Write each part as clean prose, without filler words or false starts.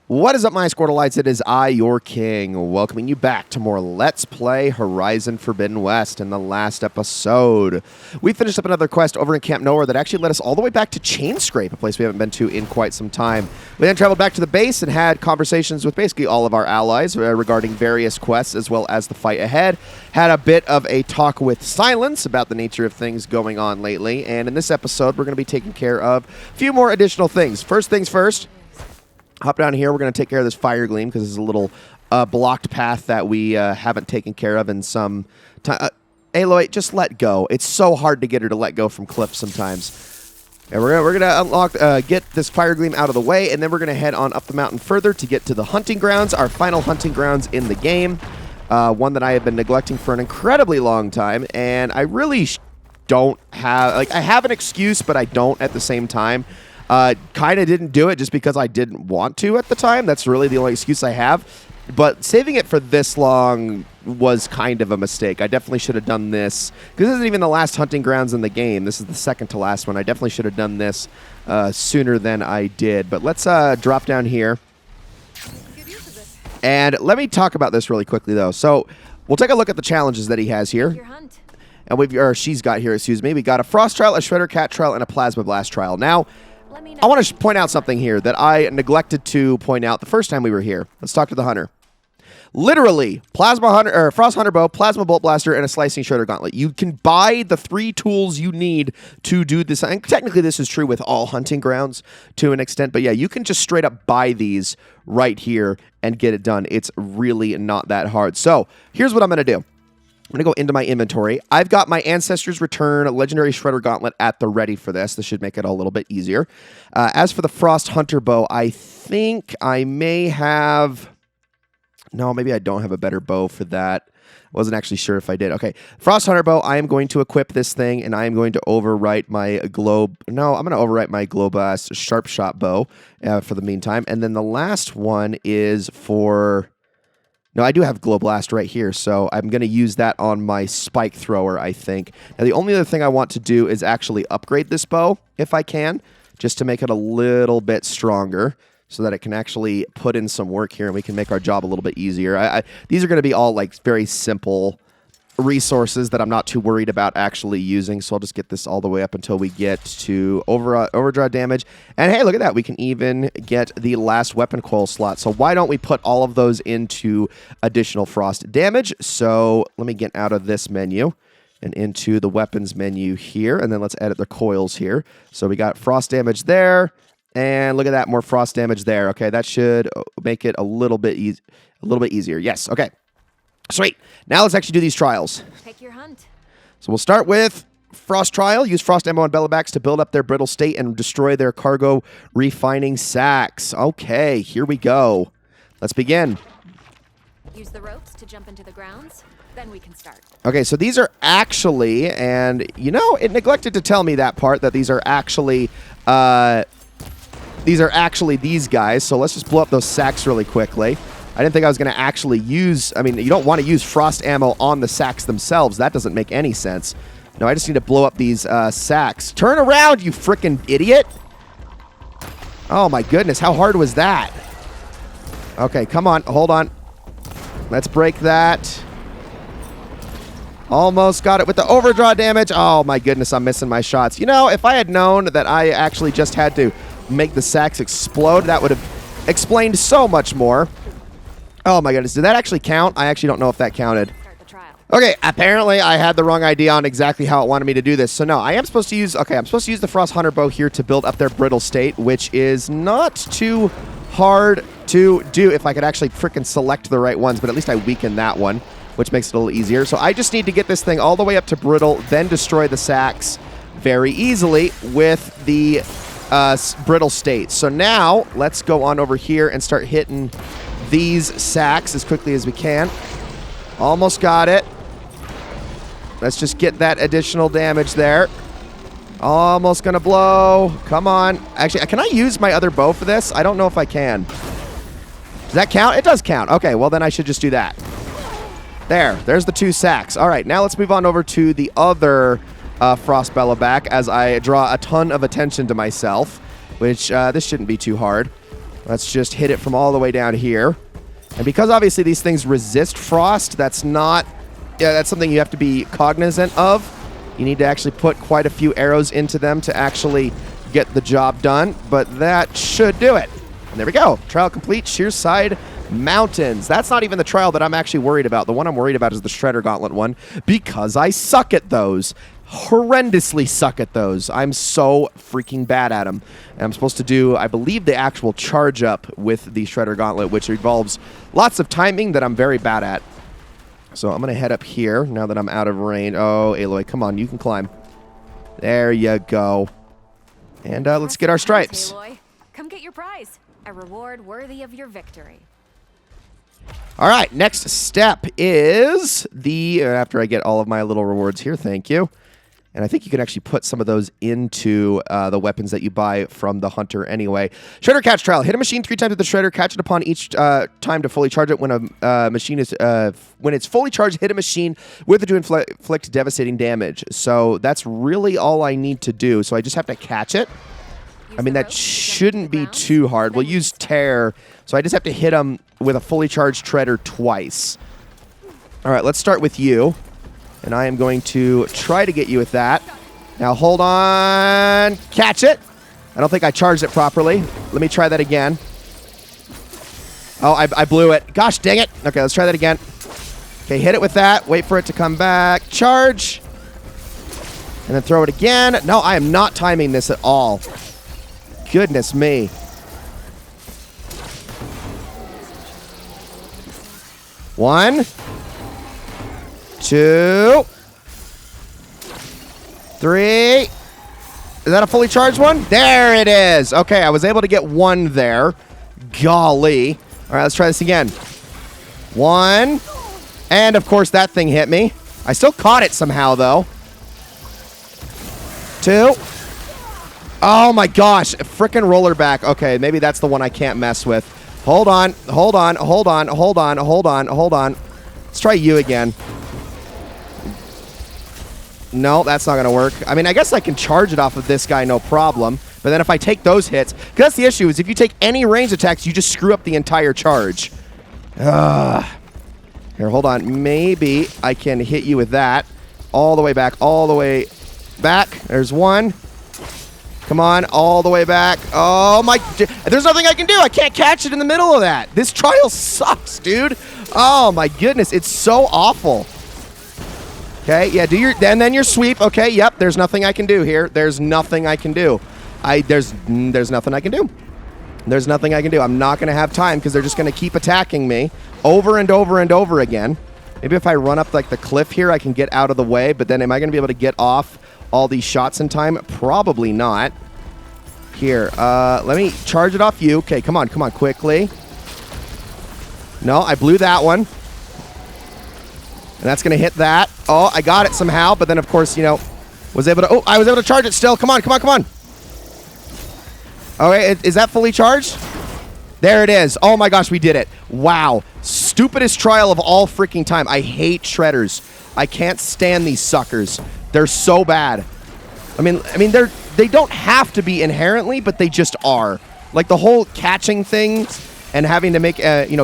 What is up, my Squirtleites? It is I, your king, welcoming you back to more Let's Play Horizon Forbidden West. In the last episode, we finished up another quest over in Camp Nowhere that actually led us all the way back to Chainscrape, a place we haven't been to in quite some time. We then traveled back to the base and had conversations with basically all of our allies regarding various quests as well as the fight ahead. Had a bit of a talk with Silence about the nature of things going on lately, and in this episode, we're going to be taking care of a few more additional things. First things first. Hop down here. We're going to take care of this Fire Gleam because it's a little blocked path that we haven't taken care of in some time. Aloy, just let go. It's so hard to get her to let go from Cliff sometimes. And we're gonna unlock, get this Fire Gleam out of the way, and then we're gonna head on up the mountain further to get to the hunting grounds, our final hunting grounds in the game. One that I have been neglecting for an incredibly long time, and I really don't have, I have an excuse, but I don't at the same time. Kind of didn't do it just because I didn't want to at the time. That's really the only excuse I have. But saving it for this long was kind of a mistake. I definitely should have done this. Because this isn't even the last hunting grounds in the game. This is the second to last one. I definitely should have done this sooner than I did. But let's drop down here. And let me talk about this really quickly, though. So we'll take a look at the challenges that he has here. And or she's got here, excuse me. We got a Frost Trial, a Shredder Cat Trial, and a Plasma Blast Trial. Now, I want to point out something here that I neglected to point out the first time we were here. Let's talk to the hunter. Literally, Plasma Hunter or Frost Hunter Bow, Plasma Bolt Blaster, and a Slicing Shredder Gauntlet. You can buy the 3 tools you need to do this. And technically, this is true with all hunting grounds to an extent. But yeah, you can just straight up buy these right here and get it done. It's really not that hard. So here's what I'm going to do. I'm going to go into my inventory. I've got my Ancestors Return Legendary Shredder Gauntlet at the ready for this. This should make it a little bit easier. As for the Frost Hunter Bow, I think I may have... No, maybe I don't have a better bow for that. I wasn't actually sure if I did. Okay, Frost Hunter Bow, I am going to equip this thing, and I am going to overwrite my Globe... No, I'm going to overwrite my Globast Sharp Shot Bow for the meantime. And then the last one is for... No, I do have Glow Blast right here, so I'm going to use that on my Spike Thrower, I think. Now, the only other thing I want to do is actually upgrade this bow, if I can, just to make it a little bit stronger so that it can actually put in some work here and we can make our job a little bit easier. These are going to be all like very simple resources that I'm not too worried about actually using, so I'll just get this all the way up until we get to overdraw damage. And hey, look at that, we can even get the last weapon coil slot. So why don't we put all of those into additional frost damage? So let me get out of this menu and into the weapons menu here, and then let's edit the coils here. So we got frost damage there, and look at that, more frost damage there. Okay, that should make it a little bit easier. Yes, okay. Sweet. Now let's actually do these trials. Pick your hunt. So we'll start with Frost Trial. Use Frost Ammo on Bellowbacks to build up their brittle state and destroy their cargo refining sacks. Okay, here we go. Let's begin. Use the ropes to jump into the grounds. Then we can start. Okay, so these are actually, and you know, it neglected to tell me that part, that these are actually these guys. So let's just blow up those sacks really quickly. I didn't think I was going to actually use... I mean, you don't want to use frost ammo on the sacks themselves. That doesn't make any sense. No, I just need to blow up these sacks. Turn around, you frickin' idiot! Oh my goodness, how hard was that? Okay, come on, hold on. Let's break that. Almost got it with the overdraw damage. Oh my goodness, I'm missing my shots. You know, if I had known that I actually just had to make the sacks explode, that would have explained so much more. Oh my goodness, did that actually count? I actually don't know if that counted. Okay, apparently I had the wrong idea on exactly how it wanted me to do this. So no, I am supposed to use, okay, I'm supposed to use the Frost Hunter Bow here to build up their brittle state, which is not too hard to do if I could actually frickin' select the right ones, but at least I weakened that one, which makes it a little easier. So I just need to get this thing all the way up to brittle, then destroy the sacks very easily with the brittle state. So now, let's go on over here and start hitting these sacks as quickly as we can. Almost got it. Let's just get that additional damage there. Almost gonna blow. Come on. Actually, can I use my other bow for this? I don't know if I can. Does that count? It does count. Okay, well then I should just do that. There's the 2 sacks. All right, now let's move on over to the other Frost Bellowback as I draw a ton of attention to myself, which this shouldn't be too hard. Let's just hit it from all the way down here. And because obviously these things resist frost, that's something you have to be cognizant of. You need to actually put quite a few arrows into them to actually get the job done, but that should do it. And there we go. Trial complete, Shearside Mountains. That's not even the trial that I'm actually worried about. The one I'm worried about is the Shredder Gauntlet one, because I suck at those. Horrendously suck at those. I'm so freaking bad at them. And I'm supposed to do, I believe, the actual charge up with the Shredder Gauntlet, which involves lots of timing that I'm very bad at. So I'm going to head up here now that I'm out of range. Oh, Aloy, come on. You can climb. There you go. And let's get our stripes. Aloy, come get your prize. A reward worthy of your victory. All right, next step is the, after I get all of my little rewards here, thank you. And I think you can actually put some of those into the weapons that you buy from the hunter anyway. Shredder Catch Trial. Hit a machine 3 times with the Shredder. Catch it upon each time to fully charge it. When a machine is when it's fully charged, hit a machine with it to inflict devastating damage. So that's really all I need to do. So I just have to catch it. I mean, that shouldn't be too hard. We'll use Tear. So I just have to hit him with a fully charged Shredder twice. All right, let's start with you. And I am going to try to get you with that. Now, hold on. Catch it. I don't think I charged it properly. Let me try that again. Oh, I blew it. Gosh, dang it. Okay, let's try that again. Okay, hit it with that. Wait for it to come back. Charge. And then throw it again. No, I am not timing this at all. Goodness me. One. 2, 3. Is that a fully charged one? There it is. Okay, I was able to get one there. Golly. All right, let's try this again. 1. And, of course, that thing hit me. I still caught it somehow, though. 2. Oh, my gosh. Frickin' roller back. Okay, maybe that's the one I can't mess with. Hold on. Hold on. Hold on. Hold on. Hold on. Hold on. Let's try you again. No, that's not going to work. I mean, I guess I can charge it off of this guy, no problem. But then if I take those hits, because that's the issue, is if you take any range attacks, you just screw up the entire charge. Here, hold on. Maybe I can hit you with that. All the way back, all the way back. There's one. Come on, all the way back. Oh, my. There's nothing I can do. I can't catch it in the middle of that. This trial sucks, dude. Oh, my goodness. It's so awful. Okay, yeah, do your, and then your sweep. Okay, yep, there's nothing I can do here. There's nothing I can do. There's nothing I can do. There's nothing I can do. I'm not going to have time because they're just going to keep attacking me over and over and over again. Maybe if I run up like the cliff here, I can get out of the way, but then am I going to be able to get off all these shots in time? Probably not. Here, let me charge it off you. Okay, come on, quickly. No, I blew that one. And that's going to hit that. Oh, I got it somehow. But then, of course, you know, was able to... Oh, I was able to charge it still. Come on. Okay, is that fully charged? There it is. Oh, my gosh, we did it. Wow. Stupidest trial of all freaking time. I hate shredders. I can't stand these suckers. They're so bad. I mean, they don't have to be inherently, but they just are. Like the whole catching thing... and having to make,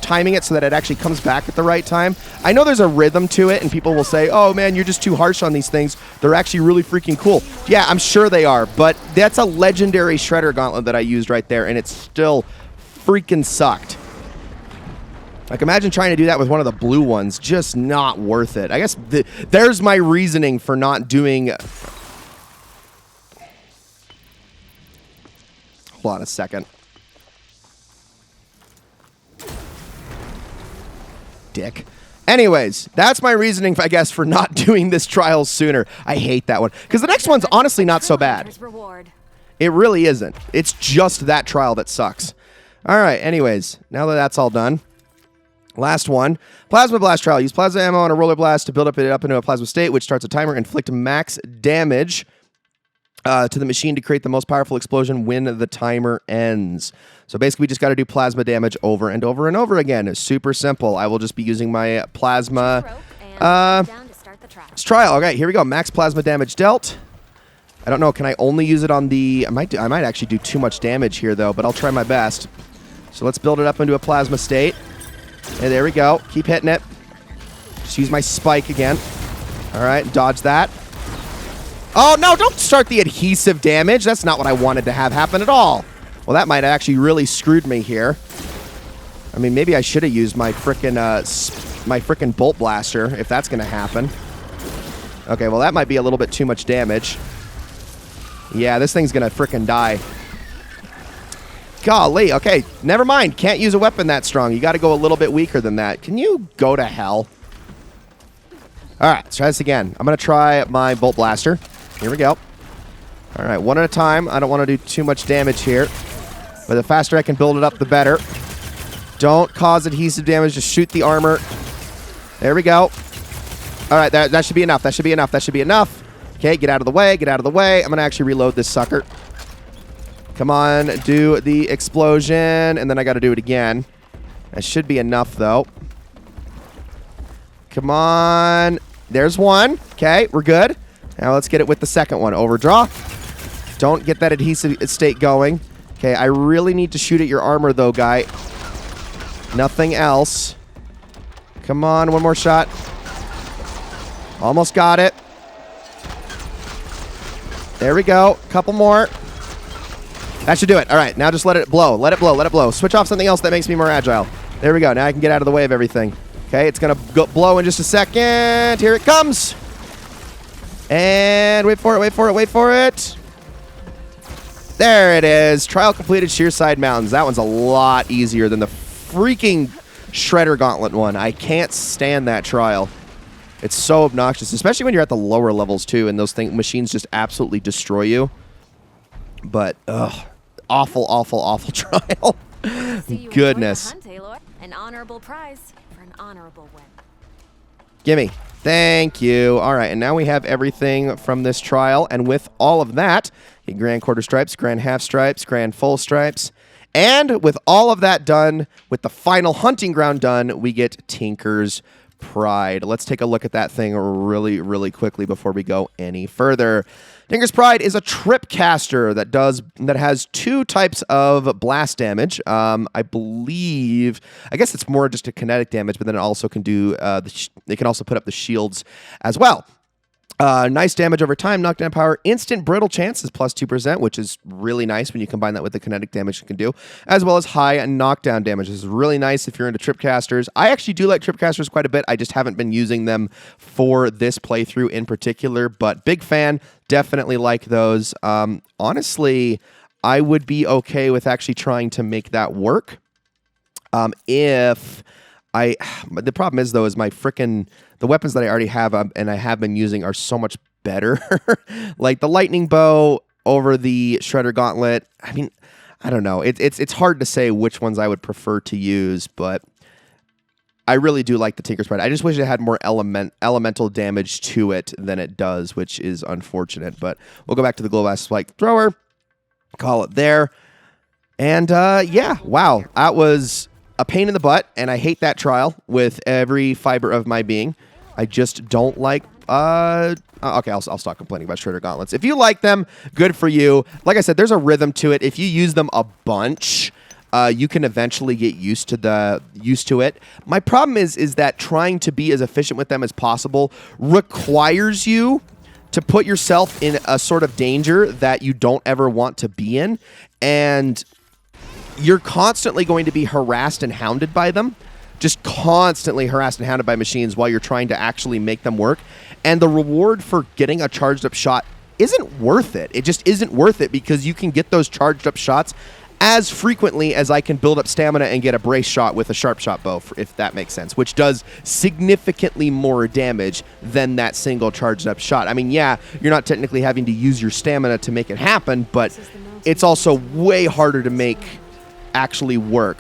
timing it so that it actually comes back at the right time. I know there's a rhythm to it, and people will say, oh, man, you're just too harsh on these things. They're actually really freaking cool. Yeah, I'm sure they are, but that's a legendary Shredder Gauntlet that I used right there, and it still freaking sucked. Like, imagine trying to do that with one of the blue ones. Just not worth it. I guess there's my reasoning for not doing... Hold on a second. Dick. Anyways, that's my reasoning, I guess, for not doing this trial sooner. I hate that one. Because the next one's honestly not so bad. It really isn't. It's just that trial that sucks. All right, anyways, now that that's all done, last one. Plasma Blast Trial. Use plasma ammo on a roller blast to build it up into a plasma state, which starts a timer. Inflict max damage to the machine to create the most powerful explosion when the timer ends. So basically, we just got to do plasma damage over and over and over again. It's super simple. I will just be using my plasma trial. Okay, here we go. Max plasma damage dealt. I don't know. Can I only use it on the... I might actually do too much damage here, though, but I'll try my best. So let's build it up into a plasma state. Hey, there we go. Keep hitting it. Just use my spike again. All right, dodge that. Oh, no, don't start the adhesive damage. That's not what I wanted to have happen at all. Well, that might have actually really screwed me here. I mean, maybe I should have used my frickin' bolt blaster if that's going to happen. Okay, well, that might be a little bit too much damage. Yeah, this thing's going to frickin' die. Golly, okay, never mind. Can't use a weapon that strong. You got to go a little bit weaker than that. Can you go to hell? All right, let's try this again. I'm going to try my bolt blaster. Here we go. All right, one at a time. I don't want to do too much damage here. But the faster I can build it up, the better. Don't cause adhesive damage. Just shoot the armor. There we go. All right, that should be enough. That should be enough. That should be enough. Okay, get out of the way. Get out of the way. I'm going to actually reload this sucker. Come on, do the explosion. And then I got to do it again. That should be enough, though. Come on. There's one. Okay, we're good. Now let's get it with the second one. Overdraw. Don't get that adhesive state going. Okay, I really need to shoot at your armor, though, guy. Nothing else. Come on, one more shot. Almost got it. There we go. Couple more. That should do it. All right, now just let it blow. Let it blow. Let it blow. Switch off something else that makes me more agile. There we go. Now I can get out of the way of everything. Okay, it's going to blow in just a second. Here it comes. And wait for it, wait for it, wait for it. There it is. Trial completed, Shearside Mountains. That one's a lot easier than the freaking Shredder Gauntlet one. I can't stand that trial. It's so obnoxious, especially when you're at the lower levels, too, and those machines just absolutely destroy you. But, ugh, awful, awful, awful trial. Goodness. Hunt, Aloy. An honorable prize for an honorable win. Gimme. Thank you. All right, and now we have everything from this trial, and with all of that, get Grand Quarter Stripes, Grand Half Stripes, Grand Full Stripes, and with all of that done, with the final hunting ground done, we get Tinker's Pride. Let's take a look at that thing really, really quickly before we go any further. Tinker's Pride is a tripcaster that has two types of blast damage. I believe, I guess it's more just a kinetic damage, but then it also can do it can also put up the shields as well. Nice damage over time, knockdown power, instant brittle chances plus 2%, which is really nice when you combine that with the kinetic damage it can do, as well as high knockdown damage. This is really nice if you're into tripcasters. I actually do like tripcasters quite a bit. I just haven't been using them for this playthrough in particular, but big fan. Definitely like those. Honestly, I would be okay with actually trying to make that work. But the problem is, though, is the weapons that I already have and I have been using are so much better. Like the lightning bow over the Shredder Gauntlet. I mean, I don't know. It's hard to say which ones I would prefer to use, but I really do like the Tinker's Pride. I just wish it had more elemental damage to it than it does, which is unfortunate. But we'll go back to the Glow Blast Spike Thrower. Call it there. And yeah, wow. That was a pain in the butt, and I hate that trial with every fiber of my being. I just don't like... okay, I'll stop complaining about Shredder Gauntlets. If you like them, good for you. Like I said, there's a rhythm to it. If you use them a bunch, you can eventually get used to it. My problem is that trying to be as efficient with them as possible requires you to put yourself in a sort of danger that you don't ever want to be in, and you're constantly going to be harassed and hounded by them. Just constantly harassed and hounded by machines while you're trying to actually make them work. And the reward for getting a charged up shot isn't worth it. It just isn't worth it because you can get those charged up shots as frequently as I can build up stamina and get a brace shot with a sharp shot bow, if that makes sense, which does significantly more damage than that single charged up shot. I mean, yeah, you're not technically having to use your stamina to make it happen, but it's also way harder to make actually work.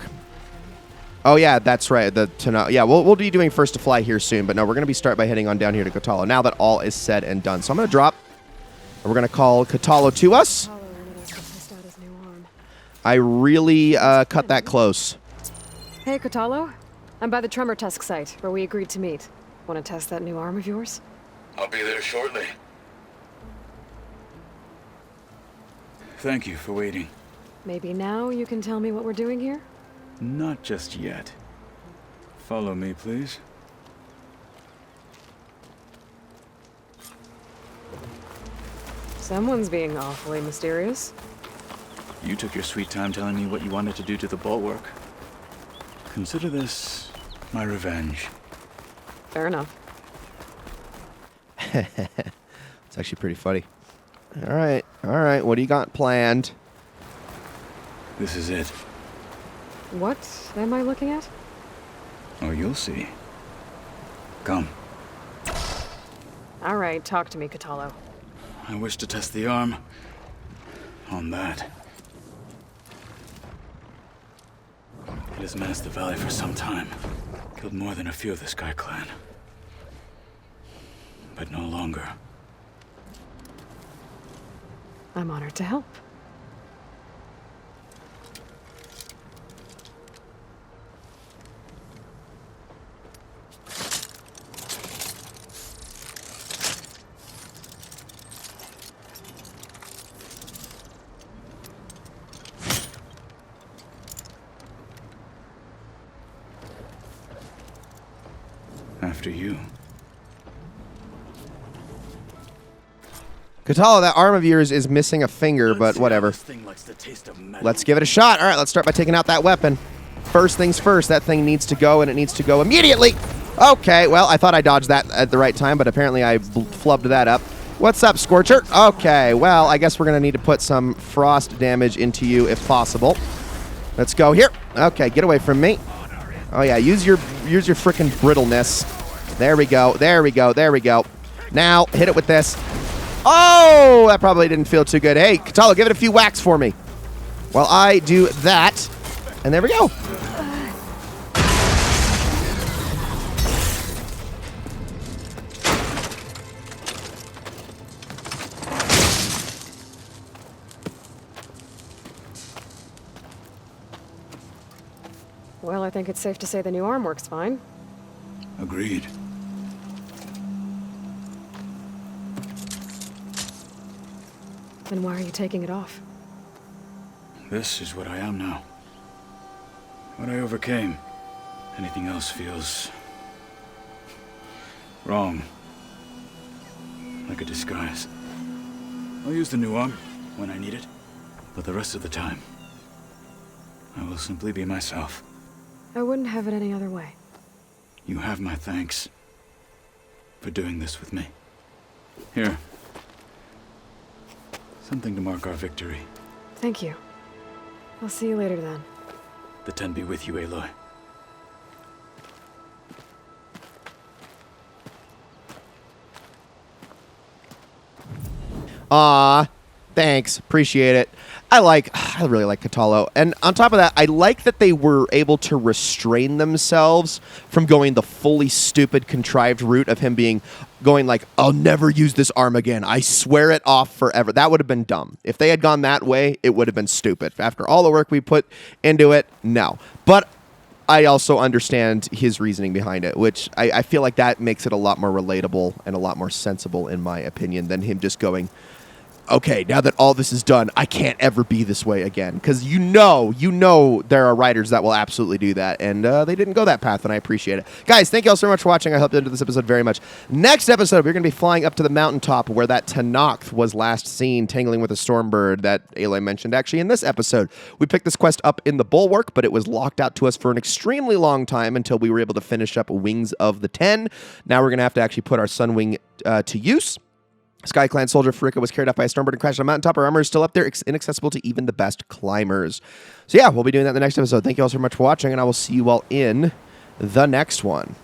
Oh yeah, that's right. Yeah, we'll be doing First to Fly here soon, but no, we're going to be start by heading on down here to Kotallo now that all is said and done. So I'm going to drop, and we're going to call Kotallo to us. I really cut that close. Hey, Kotallo. I'm by the Tremor Tusk site, where we agreed to meet. Want to test that new arm of yours? I'll be there shortly. Thank you for waiting. Maybe now you can tell me what we're doing here? Not just yet. Follow me, please. Someone's being awfully mysterious. You took your sweet time telling me what you wanted to do to the bulwark. Consider this my revenge. Fair enough. It's actually pretty funny. All right. What do you got planned? This is it. What am I looking at? Oh, you'll see. Come. All right, talk to me, Kotallo. I wish to test the arm on that. It has menaced the valley for some time. Killed more than a few of the Sky Clan. But no longer. I'm honored to help. After you. Kotallo, that arm of yours is missing a finger, but whatever. This thing likes the taste of metal. Let's give it a shot. All right, let's start by taking out that weapon. First things first, that thing needs to go, and it needs to go immediately. Okay, well, I thought I dodged that at the right time, but apparently I flubbed that up. What's up, Scorcher? Okay, well, I guess we're going to need to put some frost damage into you if possible. Let's go here. Okay, get away from me. Oh, yeah, use your frickin' brittleness. There we go. Now, hit it with this. Oh, that probably didn't feel too good. Hey, Kotallo, give it a few whacks for me. While I do that. And there we go. Well, I think it's safe to say the new arm works fine. Agreed. Then why are you taking it off? This is what I am now. What I overcame. Anything else feels wrong. Like a disguise. I'll use the new arm when I need it, but the rest of the time, I will simply be myself. I wouldn't have it any other way. You have my thanks for doing this with me. Here. Something to mark our victory. Thank you. I'll see you later then. The Ten be with you, Aloy. Aw, thanks. Appreciate it. I really like Kotallo. And on top of that, I like that they were able to restrain themselves from going the fully stupid, contrived route of him going like, I'll never use this arm again. I swear it off forever. That would have been dumb. If they had gone that way, it would have been stupid. After all the work we put into it, no. But I also understand his reasoning behind it, which I feel like that makes it a lot more relatable and a lot more sensible, in my opinion, than him just going, okay, now that all this is done, I can't ever be this way again. Because you know there are writers that will absolutely do that, and they didn't go that path, and I appreciate it. Guys, thank you all so much for watching. I hope you enjoyed this episode very much. Next episode, we're going to be flying up to the mountaintop where that Tanakh was last seen tangling with a stormbird that Aloy mentioned actually in this episode. We picked this quest up in the Bulwark, but it was locked out to us for an extremely long time until we were able to finish up Wings of the Ten. Now we're going to have to actually put our Sunwing to use. Sky Clan soldier Farika was carried off by a stormbird and crashed on a mountaintop. Her armor is still up there, inaccessible to even the best climbers. So yeah, we'll be doing that in the next episode. Thank you all so much for watching, and I will see you all in the next one.